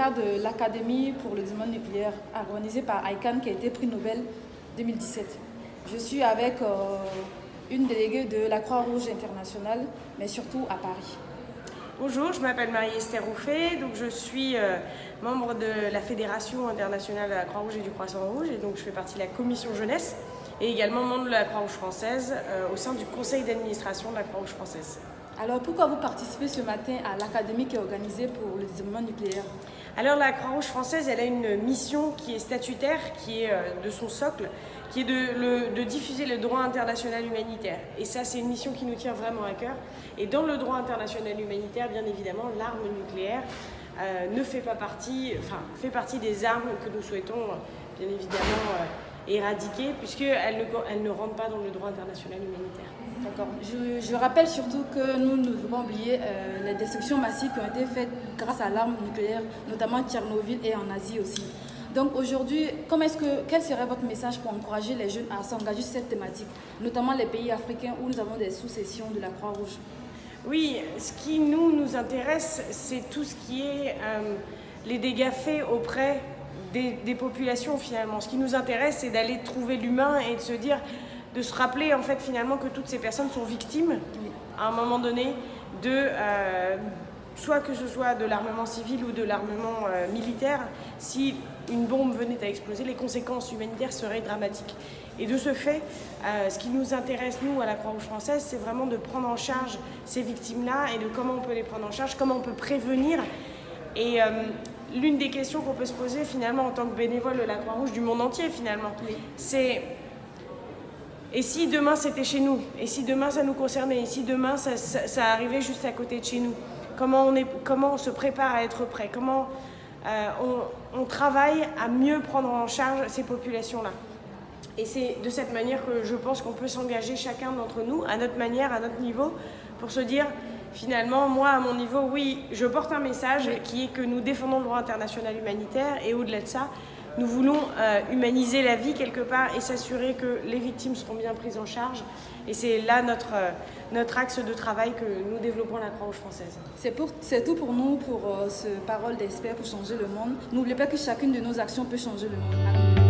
cadre de l'Académie pour le domaine nucléaire organisée par ICANN qui a été prix Nobel 2017. Je suis avec une déléguée de la Croix-Rouge internationale, mais surtout à Paris. Bonjour, je m'appelle Marie-Esther Rouffet, donc je suis membre de la Fédération internationale de la Croix-Rouge et du Croissant-Rouge, et donc je fais partie de la commission jeunesse et également membre de la Croix-Rouge française au sein du conseil d'administration de la Croix-Rouge française. Alors pourquoi vous participez ce matin à l'académie qui est organisée pour le désarmement nucléaire? Alors la Croix-Rouge française, elle a une mission qui est statutaire, qui est de son socle, qui est de diffuser le droit international humanitaire. Et ça, c'est une mission qui nous tient vraiment à cœur. Et dans le droit international humanitaire, bien évidemment, l'arme nucléaire fait partie des armes que nous souhaitons bien évidemment éradiquer, puisqu'elle ne rentre pas dans le droit international humanitaire. D'accord. Je rappelle surtout que nous ne devons pas oublier les destructions massives qui ont été faites grâce à l'arme nucléaire, notamment à Tchernobyl et en Asie aussi. Donc aujourd'hui, quel serait votre message pour encourager les jeunes à s'engager sur cette thématique, notamment les pays africains où nous avons des sous-sessions de la Croix-Rouge? Oui, ce qui nous intéresse, c'est tout ce qui est les dégâts faits auprès des populations finalement. Ce qui nous intéresse, c'est d'aller trouver l'humain et de se rappeler en fait finalement que toutes ces personnes sont victimes à un moment donné soit que ce soit de l'armement civil ou de l'armement militaire. Si une bombe venait à exploser, les conséquences humanitaires seraient dramatiques. Et de ce fait, ce qui nous intéresse, nous, à la Croix-Rouge française, c'est vraiment de prendre en charge ces victimes-là et de comment on peut les prendre en charge, comment on peut prévenir. Et l'une des questions qu'on peut se poser finalement en tant que bénévole de la Croix-Rouge du monde entier finalement, c'est: et si demain c'était chez nous? Et si demain ça nous concernait? Et si demain ça arrivait juste à côté de chez nous? Comment on se prépare à être prêt? Comment on travaille à mieux prendre en charge ces populations-là? Et c'est de cette manière que je pense qu'on peut s'engager chacun d'entre nous, à notre manière, à notre niveau, pour se dire finalement, moi à mon niveau, oui, je porte un message qui est que nous défendons le droit international humanitaire, et au-delà de ça, nous voulons humaniser la vie quelque part et s'assurer que les victimes seront bien prises en charge. Et c'est là notre axe de travail que nous développons à la Croix-Rouge française. C'est tout pour nous, pour ce parole d'experts pour changer le monde. N'oubliez pas que chacune de nos actions peut changer le monde. Amen.